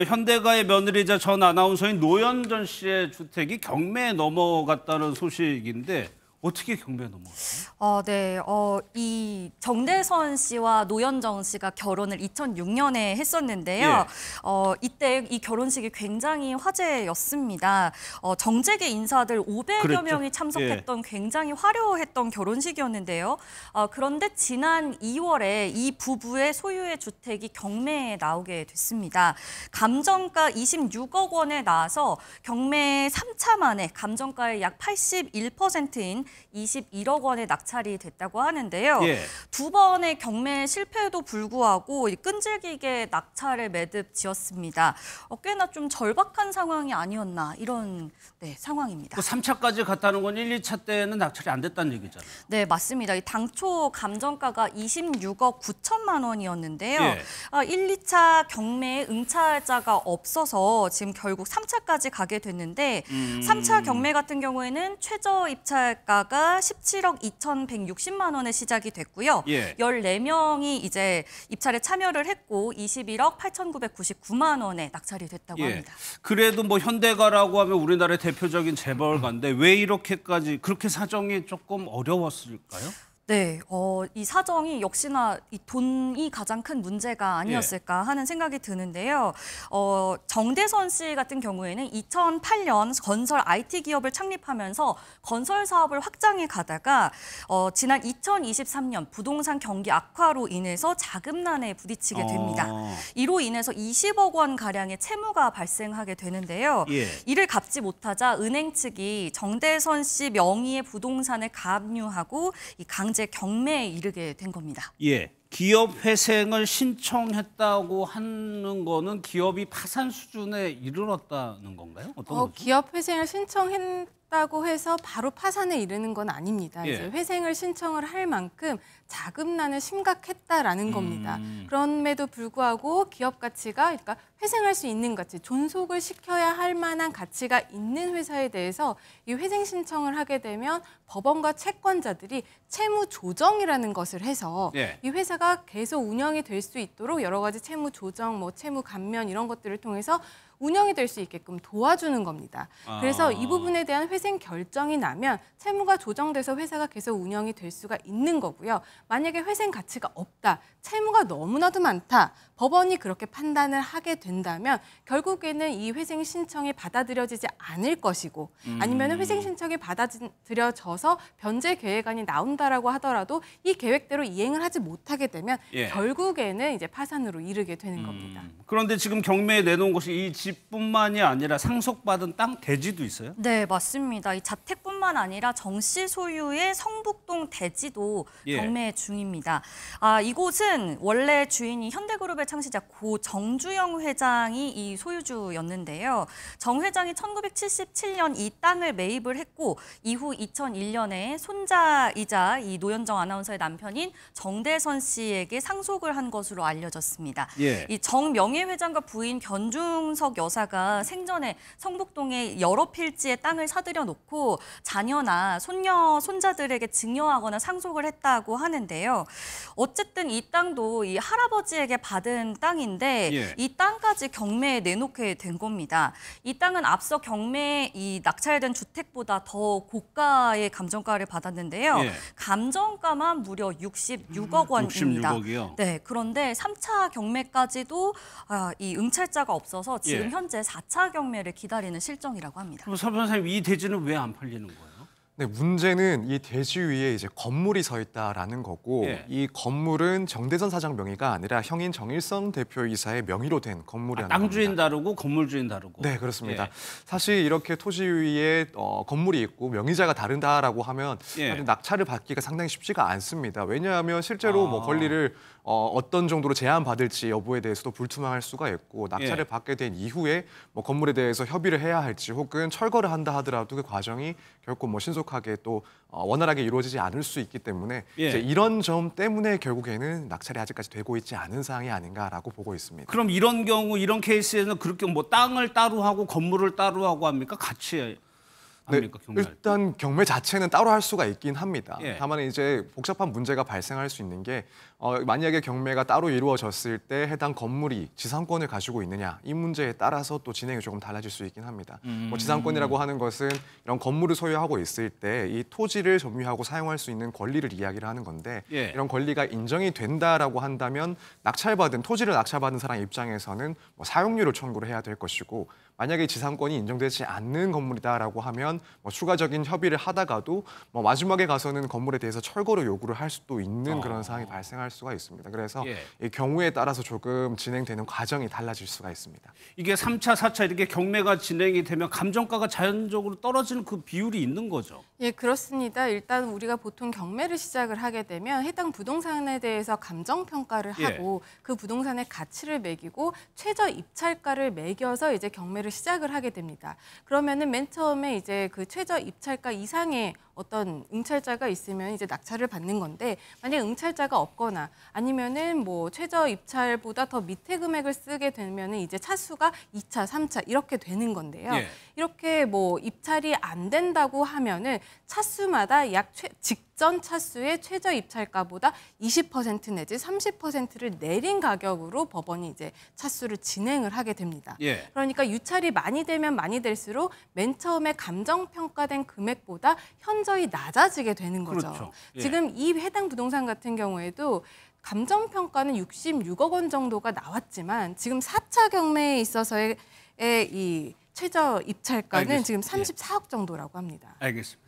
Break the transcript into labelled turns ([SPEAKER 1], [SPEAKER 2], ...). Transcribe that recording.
[SPEAKER 1] 현대가의 며느리자 전 아나운서인 노현전 씨의 주택이 경매에 넘어갔다는 소식인데 어떻게 경매에 넘어갔어요?
[SPEAKER 2] 네. 이 정대선 씨와 노현정 씨가 결혼을 2006년에 했었는데요. 이때 이 결혼식이 굉장히 화제였습니다. 정재계 인사들 500여
[SPEAKER 1] 그랬죠.
[SPEAKER 2] 명이 참석했던 굉장히 화려했던 결혼식이었는데요. 그런데 지난 2월에 이 부부의 소유의 주택이 경매에 나오게 됐습니다. 감정가 26억 원에 나와서 경매 3차 만에 감정가의 약 81%인 21억 원에 낙찰이 됐다고 하는데요. 두 번의 경매 실패에도 불구하고 끈질기게 낙찰을 매듭 지었습니다. 꽤나 좀 절박한 상황이 아니었나 이런 상황입니다.
[SPEAKER 1] 3차까지 갔다는 건 1, 2차 때는 낙찰이 안 됐다는 얘기잖아요.
[SPEAKER 2] 네, 맞습니다. 당초 감정가가 26억 9천만 원이었는데요. 1, 2차 경매에 응찰자가 없어서 지금 결국 3차까지 가게 됐는데 3차 경매 같은 경우에는 최저 입찰가가 17억 2,160만 원에 시작이 됐고요. 14명이 이제 입찰에 참여를 했고 21억 8,999만 원에 낙찰이 됐다고 합니다.
[SPEAKER 1] 그래도 뭐 현대가라고 하면 우리나라의 대표적인 재벌가인데 왜 이렇게까지 그렇게 사정이 조금 어려웠을까요?
[SPEAKER 2] 네, 이 사정이 역시나 이 돈이 가장 큰 문제가 아니었을까 하는 생각이 드는데요. 정대선 씨 같은 경우에는 2008년 건설 IT 기업을 창립하면서 건설 사업을 확장해 가다가 지난 2023년 부동산 경기 악화로 인해서 자금난에 부딪히게 됩니다. 이로 인해서 20억 원 가량의 채무가 발생하게 되는데요. 이를 갚지 못하자 은행 측이 정대선 씨 명의의 부동산을 가압류하고 이 강제 경매에 이르게 된 겁니다.
[SPEAKER 1] 기업 회생을 신청했다고 하는 거는 기업이 파산 수준에 이르렀다는 건가요? 어떤 거죠?
[SPEAKER 3] 기업 회생을 신청했다고 해서 바로 파산에 이르는 건 아닙니다. 이제 회생을 신청을 할 만큼 자금난은 심각했다라는 겁니다. 그럼에도 불구하고 기업 가치가 그러니까 회생할 수 있는 가치, 존속을 시켜야 할 만한 가치가 있는 회사에 대해서 이 회생 신청을 하게 되면 법원과 채권자들이 채무 조정이라는 것을 해서 이 회사가 계속 운영이 될 수 있도록 여러 가지 채무 조정, 채무 감면 이런 것들을 통해서 운영이 될 수 있게끔 도와주는 겁니다. 그래서 이 부분에 대한 회생 결정이 나면 채무가 조정돼서 회사가 계속 운영이 될 수가 있는 거고요. 만약에 회생 가치가 없다, 채무가 너무나도 많다, 법원이 그렇게 판단을 하게 된다면 결국에는 이 회생 신청이 받아들여지지 않을 것이고 아니면 회생 신청이 받아들여져서 변제 계획안이 나온다라고 하더라도 이 계획대로 이행을 하지 못하게 되면 결국에는 이제 파산으로 이르게 되는 겁니다.
[SPEAKER 1] 그런데 지금 경매에 내놓은 것이 이 집뿐만이 아니라 상속받은 땅, 대지도 있어요?
[SPEAKER 2] 네, 맞습니다. 이 자택뿐만 아니라 정 씨 소유의 성북동 대지도 경매 중입니다. 이곳은 원래 주인이 현대그룹의 창시자 고 정주영 회장이 이 소유주였는데요. 정 회장이 1977년 이 땅을 매입을 했고 이후 2001년에 손자이자 이 노현정 아나운서의 남편인 정대선 씨에게 상속을 한 것으로 알려졌습니다. 이 정 명예회장과 부인 변중석 여사가 생전에 성북동에 여러 필지의 땅을 사들여 놓고 자녀나 손녀, 손자들에게 증여하거나 상속을 했다고 하는데요. 어쨌든 이 땅도 이 할아버지에게 받은 땅인데 이 땅까지 경매에 내놓게 된 겁니다. 이 땅은 앞서 경매에 이 낙찰된 주택보다 더 고가의 감정가를 받았는데요. 감정가만 무려 66억 원입니다.
[SPEAKER 1] 66억이요?
[SPEAKER 2] 네, 그런데 3차 경매까지도 이 응찰자가 없어서 지금 현재 4차 경매를 기다리는 실정이라고 합니다.
[SPEAKER 1] 그럼 서 변호사님, 이 대지는 왜 안 팔리는 거예요?
[SPEAKER 4] 네, 문제는 이 대지 위에 이제 건물이 서 있다라는 거고 이 건물은 정대선 사장 명의가 아니라 형인 정일성 대표이사의 명의로 된 건물이라는 겁니다.
[SPEAKER 1] 땅 주인 다르고 건물 주인 다르고.
[SPEAKER 4] 네, 그렇습니다. 사실 이렇게 토지 위에 건물이 있고 명의자가 다르다라고 하면 낙찰을 받기가 상당히 쉽지가 않습니다. 왜냐하면 실제로 권리를 어떤 정도로 제한받을지 여부에 대해서도 불투명할 수가 있고 낙찰을 받게 된 이후에 건물에 대해서 협의를 해야 할지 혹은 철거를 한다 하더라도 그 과정이 결코 신속하게 또 원활하게 이루어지지 않을 수 있기 때문에 이제 이런 점 때문에 결국에는 낙찰이 아직까지 되고 있지 않은 상황이 아닌가라고 보고 있습니다.
[SPEAKER 1] 그럼 이런 경우, 이런 케이스에는 그렇게 땅을 따로 하고 건물을 따로 하고 합니까? 같이 합니까?
[SPEAKER 4] 일단 경매 자체는 따로 할 수가 있긴 합니다. 다만 이제 복잡한 문제가 발생할 수 있는 게 만약에 경매가 따로 이루어졌을 때 해당 건물이 지상권을 가지고 있느냐 이 문제에 따라서 또 진행이 조금 달라질 수 있긴 합니다. 뭐 지상권이라고 하는 것은 이런 건물을 소유하고 있을 때 이 토지를 점유하고 사용할 수 있는 권리를 이야기를 하는 건데
[SPEAKER 1] 예.
[SPEAKER 4] 이런 권리가 인정이 된다라고 한다면 토지를 낙찰받은 사람 입장에서는 뭐 사용료를 청구를 해야 될 것이고 만약에 지상권이 인정되지 않는 건물이다라고 하면 뭐 추가적인 협의를 하다가도 뭐 마지막에 가서는 건물에 대해서 철거를 요구를 할 수도 있는 그런 상황이 발생할 수가 있습니다. 그래서 이 경우에 따라서 조금 진행되는 과정이 달라질 수가 있습니다.
[SPEAKER 1] 이게 3차, 4차 이렇게 경매가 진행이 되면 감정가가 자연적으로 떨어지는 그 비율이 있는 거죠?
[SPEAKER 3] 예, 그렇습니다. 일단 우리가 보통 경매를 시작을 하게 되면 해당 부동산에 대해서 감정평가를 하고 그 부동산의 가치를 매기고 최저 입찰가를 매겨서 이제 경매를 시작을 하게 됩니다. 그러면은 맨 처음에 이제 그 최저 입찰가 이상의 어떤 응찰자가 있으면 이제 낙찰을 받는 건데 만약 응찰자가 없거나 아니면은 뭐 최저 입찰보다 더 밑에 금액을 쓰게 되면은 이제 차수가 2차, 3차 이렇게 되는 건데요. 이렇게 뭐 입찰이 안 된다고 하면은 차수마다 직전 차수의 최저 입찰가보다 20% 내지 30%를 내린 가격으로 법원이 이제 차수를 진행을 하게 됩니다. 그러니까 유찰이 많이 되면 많이 될수록 맨 처음에 감정평가된 금액보다 현저히 낮아지게 되는 거죠.
[SPEAKER 1] 그렇죠.
[SPEAKER 3] 지금 이 해당 부동산 같은 경우에도 감정평가는 66억 원 정도가 나왔지만 지금 4차 경매에 있어서의 이 최저 입찰가는 지금 34억 정도라고 합니다.
[SPEAKER 1] 알겠습니다.